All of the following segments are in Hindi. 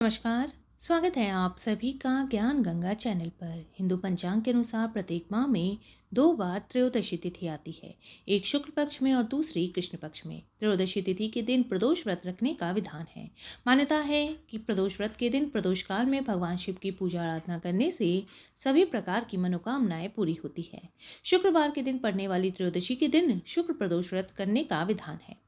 नमस्कार। स्वागत है आप सभी का ज्ञान गंगा चैनल पर। हिंदू पंचांग के अनुसार प्रत्येक माह में 2 बार त्रयोदशी तिथि आती है, एक शुक्ल पक्ष में और दूसरी कृष्ण पक्ष में। त्रयोदशी तिथि के दिन प्रदोष व्रत रखने का विधान है। मान्यता है कि प्रदोष व्रत के दिन प्रदोष काल में भगवान शिव की पूजा आराधना करने से सभी प्रकार की मनोकामनाएं पूरी होती है। शुक्रवार के दिन पड़ने वाली त्रयोदशी के दिन शुक्र प्रदोष व्रत करने का विधान है।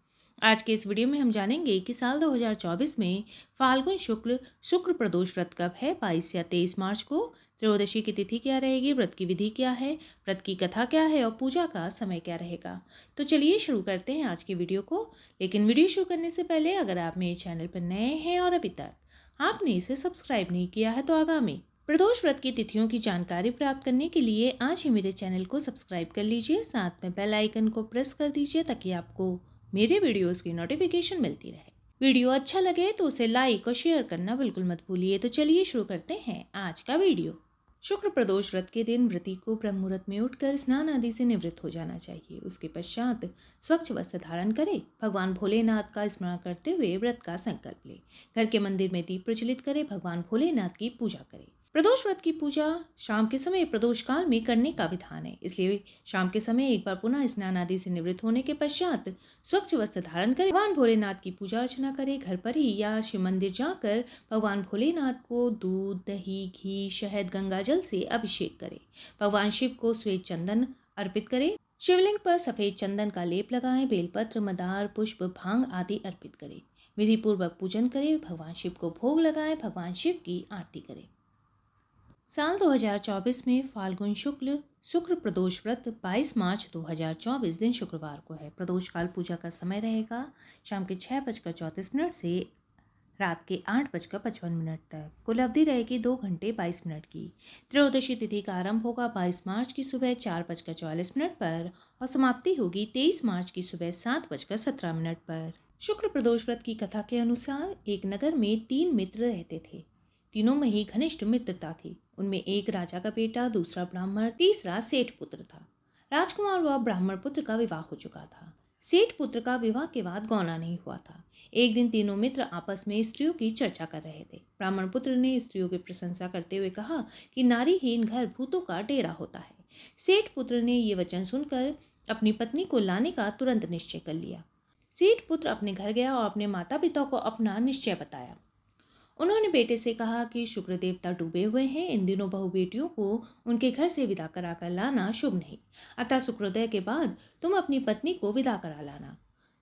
आज के इस वीडियो में हम जानेंगे कि साल 2024 में फाल्गुन शुक्र प्रदोष व्रत कब है। 22 या 23 मार्च को। त्रयोदशी की तिथि क्या रहेगी, व्रत की विधि क्या है, व्रत की कथा क्या है और पूजा का समय क्या रहेगा। तो चलिए शुरू करते हैं आज की वीडियो को। लेकिन वीडियो शुरू करने से पहले अगर आप मेरे चैनल पर नए हैं और अभी तक आपने इसे सब्सक्राइब नहीं किया है तो आगामी प्रदोष व्रत की तिथियों की जानकारी प्राप्त करने के लिए आज ही मेरे चैनल को सब्सक्राइब कर लीजिए, साथ में बेल आइकन को प्रेस कर दीजिए ताकि आपको मेरे वीडियोस की नोटिफिकेशन मिलती रहे। वीडियो अच्छा लगे तो उसे लाइक और शेयर करना बिल्कुल मत भूलिए। तो चलिए शुरू करते हैं आज का वीडियो। शुक्र प्रदोष व्रत के दिन व्रती को ब्रह्म मुहूर्त में उठकर स्नान आदि से निवृत्त हो जाना चाहिए। उसके पश्चात स्वच्छ वस्त्र धारण करे, भगवान भोलेनाथ का स्मरण करते हुए व्रत का संकल्प ले, घर के मंदिर में दीप प्रज्वलित करे, भगवान भोलेनाथ की पूजा करे। प्रदोष व्रत की पूजा शाम के समय प्रदोष काल में करने का विधान है, इसलिए शाम के समय एक बार पुनः स्नान आदि से निवृत्त होने के पश्चात स्वच्छ वस्त्र धारण कर भगवान भोलेनाथ की पूजा अर्चना करे। घर पर ही या शिव मंदिर जाकर भगवान भोलेनाथ को दूध, दही, घी, शहद, गंगा जल से अभिषेक करे। भगवान शिव को श्वेत चंदन अर्पित करे। शिवलिंग पर सफेद चंदन का लेप लगाएं, बेलपत्र, मदार, पुष्प, भांग आदि अर्पित करे। विधि पूर्वक पूजन करे, भगवान शिव को भोग लगाएं, भगवान शिव की आरती करे। साल 2024 में फाल्गुन शुक्र प्रदोष व्रत 22 मार्च 2024 दिन शुक्रवार को है। प्रदोष काल पूजा का समय रहेगा शाम के 6:34 से रात के 8:55 तक। कुल अवधि रहेगी 2 घंटे 22 मिनट की। त्रयोदशी तिथि का आरंभ होगा 22 मार्च की सुबह 4:44 पर और समाप्ति होगी 23 मार्च की सुबह 7:17 पर। शुक्र प्रदोष व्रत की कथा के अनुसार एक नगर में 3 मित्र रहते थे। तीनों में ही घनिष्ठ मित्रता थी। उनमें एक राजा का बेटा, दूसरा ब्राह्मण, तीसरा सेठ पुत्र था। राजकुमार व ब्राह्मण पुत्र का विवाह हो चुका था। सेठ पुत्र का विवाह के बाद गौना नहीं हुआ था। एक दिन तीनों मित्र आपस में स्त्रियों की चर्चा कर रहे थे। ब्राह्मण पुत्र ने स्त्रियों की प्रशंसा करते हुए कहा कि नारीहीन घर भूतों का डेरा होता है। सेठ पुत्र ने ये वचन सुनकर अपनी पत्नी को लाने का तुरंत निश्चय कर लिया। सेठ पुत्र अपने घर गया और अपने माता पिता को अपना निश्चय बताया। उन्होंने बेटे से कहा कि शुक्र देवता डूबे हुए हैं, इन दिनों बहु बेटियों को उनके घर से विदा कराकर लाना शुभ नहीं, अतः शुक्रोदय के बाद तुम अपनी पत्नी को विदा करा लाना।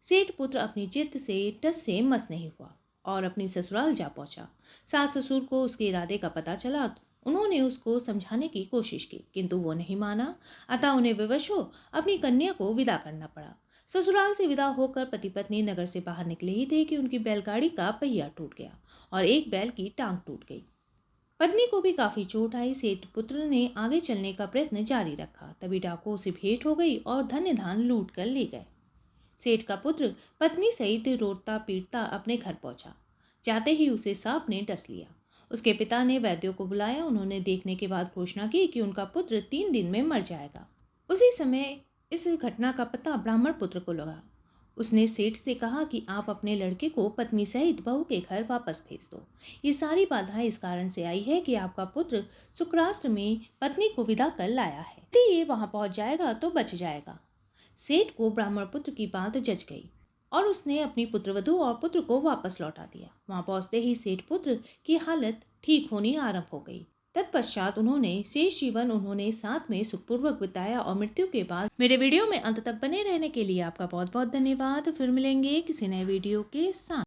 सेठ पुत्र अपनी जिद से टस से मस नहीं हुआ और अपनी ससुराल जा पहुंचा। सास ससुर को उसके इरादे का पता चला। उन्होंने उसको समझाने की कोशिश की किंतु वो नहीं माना, अतः उन्हें विवश हो अपनी कन्या को विदा करना पड़ा। ससुराल से विदा होकर पति पत्नी नगर से बाहर निकले ही थे कि उनकी बैलगाड़ी का पहिया टूट गया और एक बैल की टांग टूट गई। पत्नी को भी काफी चोट आई। सेठ पुत्र ने आगे चलने का प्रयत्न जारी रखा, तभी डाकुओं से भेंट हो गई और धन्य धान लूट कर ले गए। सेठ का पुत्र पत्नी सहित रोता पीटता अपने घर पहुंचा। जाते ही उसे सांप ने डस लिया। उसके पिता ने वैद्यों को बुलाया। उन्होंने देखने के बाद घोषणा की कि उनका पुत्र 3 दिन में मर जाएगा। उसी समय इस घटना का पता ब्राह्मण पुत्र को लगा। उसने सेठ से कहा कि आप अपने लड़के को पत्नी सहित बहू के घर वापस भेज दो। ये सारी बाधाएं इस कारण से आई है कि आपका पुत्र शुक्रास्त्र में पत्नी को विदा कर लाया है। यदि ये वहां पहुंच जाएगा तो बच जाएगा। सेठ को ब्राह्मण पुत्र की बात जच गई और उसने अपनी पुत्रवधू और पुत्र को वापस लौटा दिया। वहां पहुंचते ही सेठ पुत्र की हालत ठीक होनी आरंभ हो गई। तत्पश्चात उन्होंने शेष जीवन साथ में सुखपूर्वक बिताया और मृत्यु के बाद। मेरे वीडियो में अंत तक बने रहने के लिए आपका बहुत बहुत धन्यवाद। फिर मिलेंगे किसी नए वीडियो के साथ।